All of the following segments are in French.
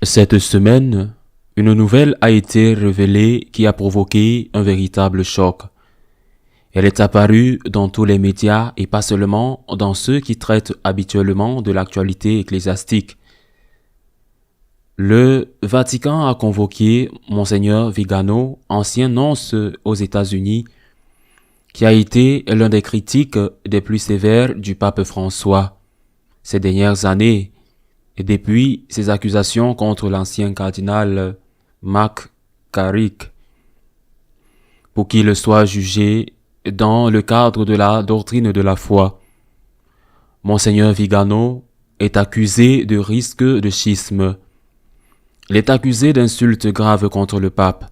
Cette semaine, une nouvelle a été révélée qui a provoqué un véritable choc. Elle est apparue dans tous les médias et pas seulement dans ceux qui traitent habituellement de l'actualité ecclésiastique. Le Vatican a convoqué Monseigneur Vigano, ancien nonce aux États-Unis, qui a été l'un des critiques les plus sévères du pape François ces dernières années, et depuis ses accusations contre l'ancien cardinal Marc Carrick, pour qu'il soit jugé dans le cadre de la doctrine de la foi. Monseigneur Vigano est accusé de risque de schisme. Il est accusé d'insultes graves contre le pape.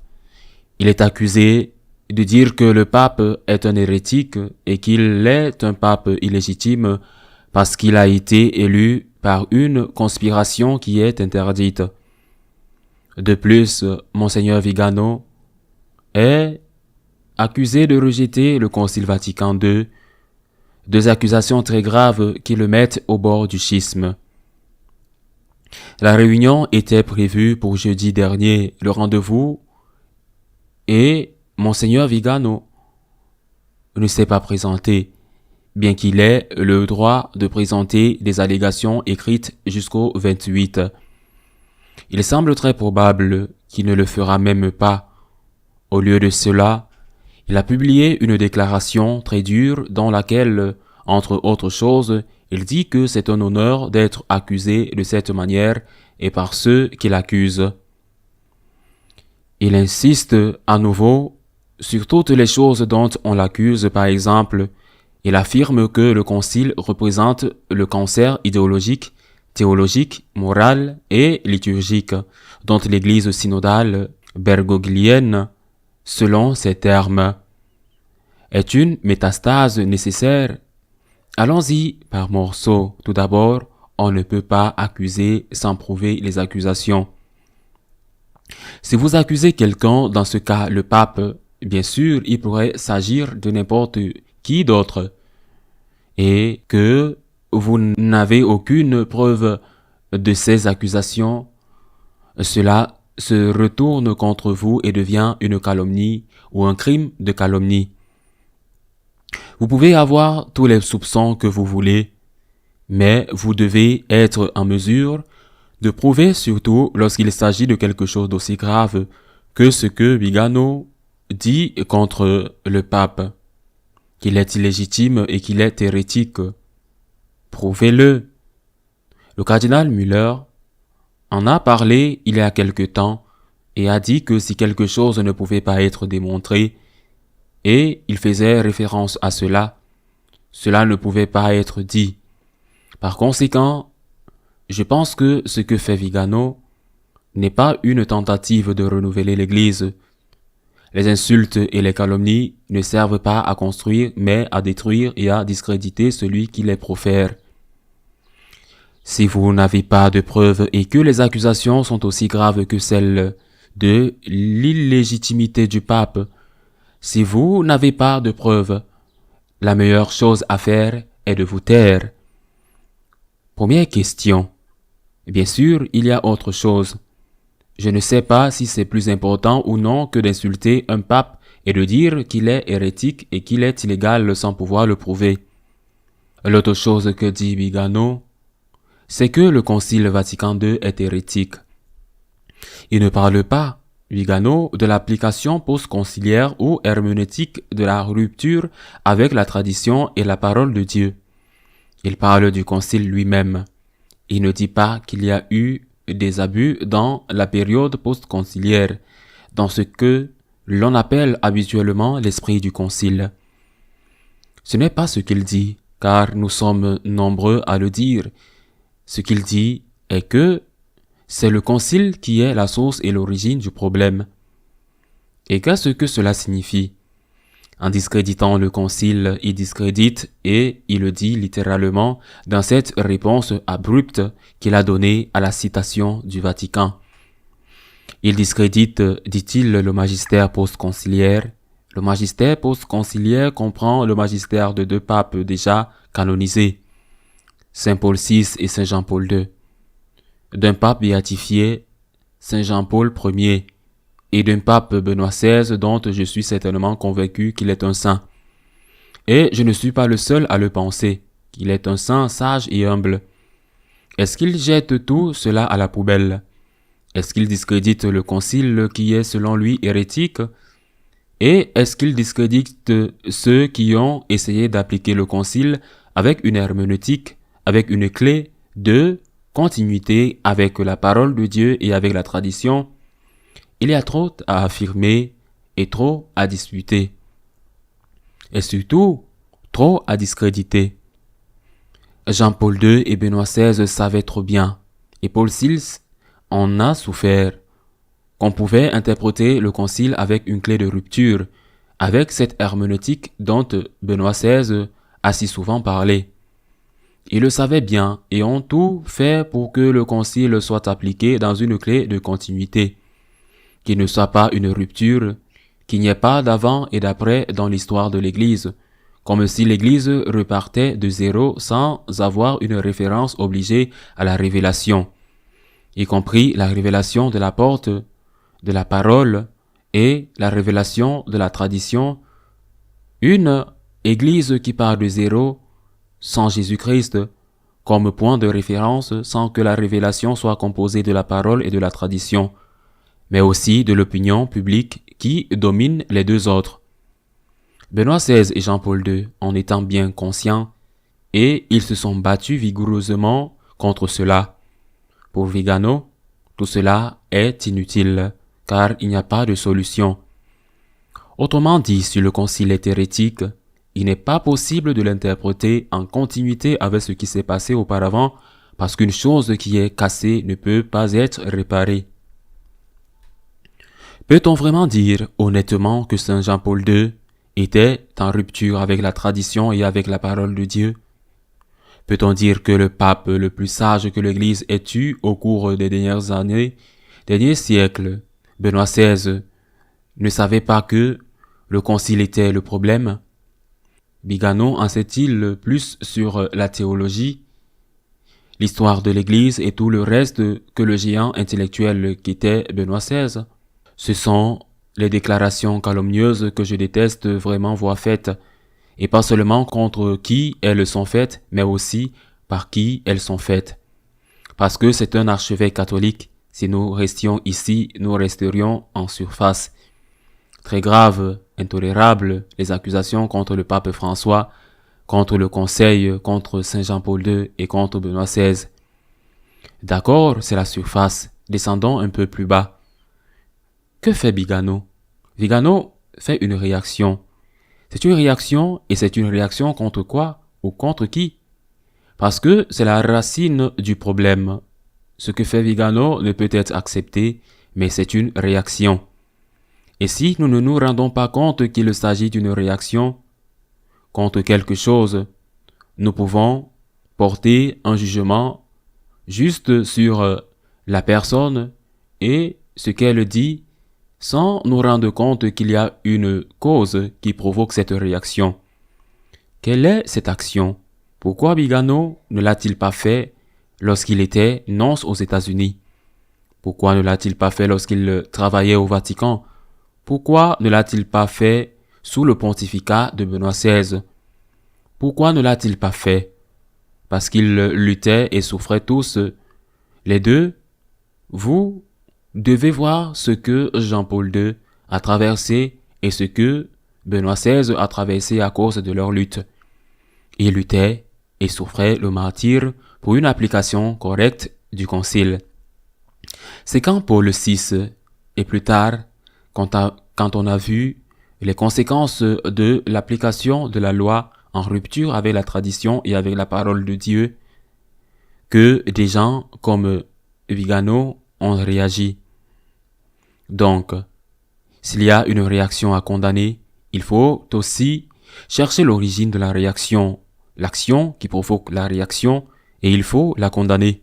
Il est accusé de dire que le pape est un hérétique et qu'il est un pape illégitime parce qu'il a été élu par une conspiration qui est interdite. De plus, Monseigneur Vigano est accusé de rejeter le Concile Vatican II, deux accusations très graves qui le mettent au bord du schisme. La réunion était prévue pour jeudi dernier, le rendez-vous, et Monseigneur Vigano ne s'est pas présenté, bien qu'il ait le droit de présenter des allégations écrites jusqu'au 28. Il semble très probable qu'il ne le fera même pas. Au lieu de cela, il a publié une déclaration très dure dans laquelle, entre autres choses, il dit que c'est un honneur d'être accusé de cette manière et par ceux qui l'accusent. Il insiste à nouveau sur toutes les choses dont on l'accuse. Par exemple, il affirme que le concile représente le cancer idéologique, théologique, moral et liturgique dont l'Église synodale bergoglienne, selon ses termes, est une métastase nécessaire. Allons-y par morceaux. Tout d'abord, on ne peut pas accuser sans prouver les accusations. Si vous accusez quelqu'un, dans ce cas le pape, bien sûr, il pourrait s'agir de n'importe qui d'autre, et que vous n'avez aucune preuve de ces accusations, cela se retourne contre vous et devient une calomnie ou un crime de calomnie. Vous pouvez avoir tous les soupçons que vous voulez, mais vous devez être en mesure de prouver, surtout lorsqu'il s'agit de quelque chose d'aussi grave que ce que Vigano dit contre le pape, qu'il est illégitime et qu'il est hérétique. Prouvez-le. Le cardinal Müller en a parlé il y a quelque temps et a dit que si quelque chose ne pouvait pas être démontré, et il faisait référence à cela, cela ne pouvait pas être dit. Par conséquent, je pense que ce que fait Vigano n'est pas une tentative de renouveler l'Église. Les insultes et les calomnies ne servent pas à construire, mais à détruire et à discréditer celui qui les profère. Si vous n'avez pas de preuves et que les accusations sont aussi graves que celles de l'illégitimité du pape, si vous n'avez pas de preuves, la meilleure chose à faire est de vous taire. Première question. Bien sûr, il y a autre chose. Je ne sais pas si c'est plus important ou non que d'insulter un pape et de dire qu'il est hérétique et qu'il est illégal sans pouvoir le prouver. L'autre chose que dit Vigano, c'est que le Concile Vatican II est hérétique. Il ne parle pas, Vigano, de l'application post-conciliaire ou herméneutique de la rupture avec la tradition et la parole de Dieu. Il parle du Concile lui-même. Il ne dit pas qu'il y a eu des abus dans la période post-conciliaire, dans ce que l'on appelle habituellement l'esprit du Concile. Ce n'est pas ce qu'il dit, car nous sommes nombreux à le dire. Ce qu'il dit est que c'est le Concile qui est la source et l'origine du problème. Et qu'est-ce que cela signifie? En discréditant le Concile, il discrédite, et il le dit littéralement dans cette réponse abrupte qu'il a donnée à la citation du Vatican. Il discrédite, dit-il, le magistère post-conciliaire. Le magistère post-conciliaire comprend le magistère de deux papes déjà canonisés, Saint Paul VI et Saint Jean Paul II, d'un pape béatifié Saint Jean-Paul Ier et d'un pape Benoît XVI dont je suis certainement convaincu qu'il est un saint. Et je ne suis pas le seul à le penser, qu'il est un saint sage et humble. Est-ce qu'il jette tout cela à la poubelle? Est-ce qu'il discrédite le concile qui est selon lui hérétique? Et est-ce qu'il discrédite ceux qui ont essayé d'appliquer le concile avec une herméneutique, avec une clé de continuité avec la parole de Dieu et avec la tradition? Il y a trop à affirmer et trop à disputer. Et surtout, trop à discréditer. Jean-Paul II et Benoît XVI savaient trop bien, et Paul VI en a souffert, qu'on pouvait interpréter le concile avec une clé de rupture, avec cette herméneutique dont Benoît XVI a si souvent parlé. Ils le savaient bien et ont tout fait pour que le concile soit appliqué dans une clé de continuité, qu'il ne soit pas une rupture, qu'il n'y ait pas d'avant et d'après dans l'histoire de l'Église, comme si l'Église repartait de zéro sans avoir une référence obligée à la révélation, y compris la révélation de la porte, de la parole et la révélation de la tradition. Une Église qui part de zéro, sans Jésus-Christ, comme point de référence, sans que la révélation soit composée de la parole et de la tradition, mais aussi de l'opinion publique qui domine les deux autres. Benoît XVI et Jean-Paul II en étant bien conscients, et ils se sont battus vigoureusement contre cela. Pour Vigano, tout cela est inutile, car il n'y a pas de solution. Autrement dit, si le concile est hérétique, il n'est pas possible de l'interpréter en continuité avec ce qui s'est passé auparavant, parce qu'une chose qui est cassée ne peut pas être réparée. Peut-on vraiment dire honnêtement que Saint Jean-Paul II était en rupture avec la tradition et avec la parole de Dieu? Peut-on dire que le pape le plus sage que l'Église ait eu au cours des dernières années, derniers siècles, Benoît XVI, ne savait pas que le concile était le problème? Vigano en sait-il plus sur la théologie, l'histoire de l'Église et tout le reste que le géant intellectuel qu'était Benoît XVI? Ce sont les déclarations calomnieuses que je déteste vraiment voir faites, et pas seulement contre qui elles sont faites, mais aussi par qui elles sont faites. Parce que c'est un archevêque catholique, si nous restions ici, nous resterions en surface. Très grave, intolérable, les accusations contre le pape François, contre le Conseil, contre Saint Jean-Paul II et contre Benoît XVI. D'accord, c'est la surface. Descendons un peu plus bas. Que fait Vigano? Vigano fait une réaction. C'est une réaction, et c'est une réaction contre quoi ou contre qui? Parce que c'est la racine du problème. Ce que fait Vigano ne peut être accepté, mais c'est une réaction. Et si nous ne nous rendons pas compte qu'il s'agit d'une réaction contre quelque chose, nous pouvons porter un jugement juste sur la personne et ce qu'elle dit sans nous rendre compte qu'il y a une cause qui provoque cette réaction. Quelle est cette action? Pourquoi Vigano ne l'a-t-il pas fait lorsqu'il était nonce aux États-Unis? Pourquoi ne l'a-t-il pas fait lorsqu'il travaillait au Vatican? Pourquoi ne l'a-t-il pas fait sous le pontificat de Benoît XVI? Pourquoi ne l'a-t-il pas fait? Parce qu'ils luttaient et souffraient tous. Les deux, vous devez voir ce que Jean-Paul II a traversé et ce que Benoît XVI a traversé à cause de leur lutte. Ils luttaient et souffraient le martyre pour une application correcte du concile. C'est quand Paul VI, et plus tard, quand on a vu les conséquences de l'application de la loi en rupture avec la tradition et avec la parole de Dieu, que des gens comme Vigano ont réagi. Donc, s'il y a une réaction à condamner, il faut aussi chercher l'origine de la réaction, l'action qui provoque la réaction, et il faut la condamner.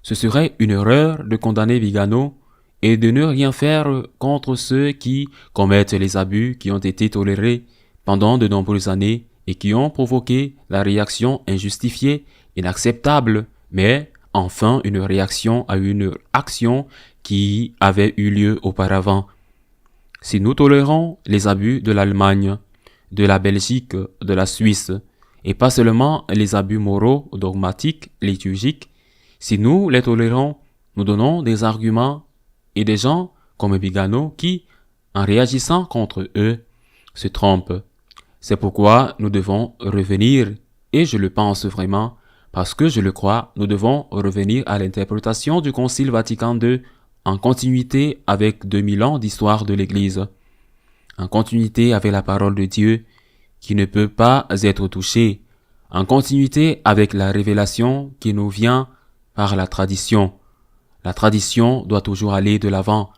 Ce serait une erreur de condamner Vigano et de ne rien faire contre ceux qui commettent les abus qui ont été tolérés pendant de nombreuses années et qui ont provoqué la réaction injustifiée, inacceptable, mais enfin une réaction à une action qui avaient eu lieu auparavant. Si nous tolérons les abus de l'Allemagne, de la Belgique, de la Suisse, et pas seulement les abus moraux, dogmatiques, liturgiques, si nous les tolérons, nous donnons des arguments et des gens comme Vigano qui, en réagissant contre eux, se trompent. C'est pourquoi nous devons revenir, et je le pense vraiment, parce que je le crois, nous devons revenir à l'interprétation du Concile Vatican II en continuité avec 2000 ans d'histoire de l'Église, en continuité avec la parole de Dieu qui ne peut pas être touchée, en continuité avec la révélation qui nous vient par la tradition. La tradition doit toujours aller de l'avant,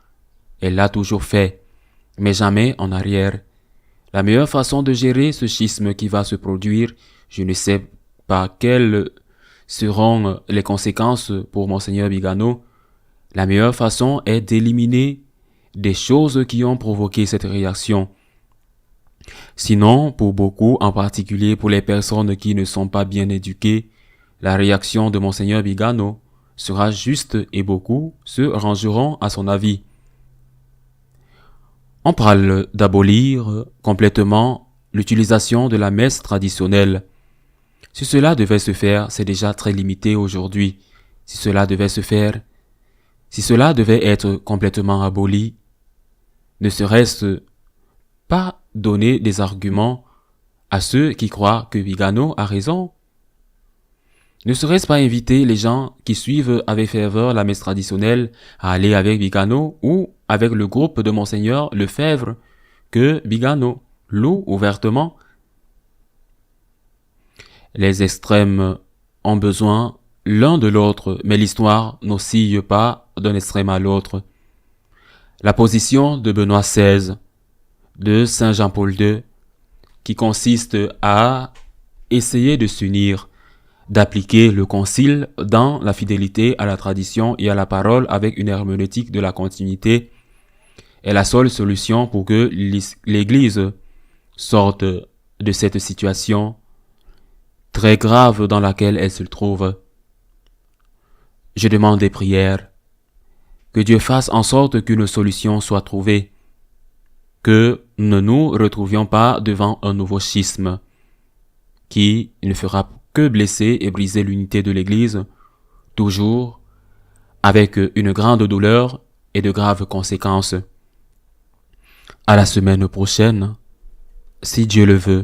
elle l'a toujours fait, mais jamais en arrière. La meilleure façon de gérer ce schisme qui va se produire, je ne sais pas quelles seront les conséquences pour Monseigneur Vigano. La meilleure façon est d'éliminer des choses qui ont provoqué cette réaction. Sinon, pour beaucoup, en particulier pour les personnes qui ne sont pas bien éduquées, la réaction de Monseigneur Vigano sera juste et beaucoup se rangeront à son avis. On parle d'abolir complètement l'utilisation de la messe traditionnelle. Si cela devait se faire, c'est déjà très limité aujourd'hui. Si cela devait être complètement aboli, ne serait-ce pas donner des arguments à ceux qui croient que Vigano a raison? Ne serait-ce pas inviter les gens qui suivent avec ferveur la messe traditionnelle à aller avec Vigano ou avec le groupe de Monseigneur Lefebvre que Vigano loue ouvertement? Les extrêmes ont besoin l'un de l'autre, mais l'histoire n'oscille pas d'un extrême à l'autre. La position de Benoît XVI, de Saint Jean-Paul II, qui consiste à essayer de s'unir, d'appliquer le concile dans la fidélité à la tradition et à la parole avec une herméneutique de la continuité, est la seule solution pour que l'Église sorte de cette situation très grave dans laquelle elle se trouve. Je demande des prières, que Dieu fasse en sorte qu'une solution soit trouvée, que nous ne nous retrouvions pas devant un nouveau schisme qui ne fera que blesser et briser l'unité de l'Église, toujours avec une grande douleur et de graves conséquences. À la semaine prochaine, si Dieu le veut.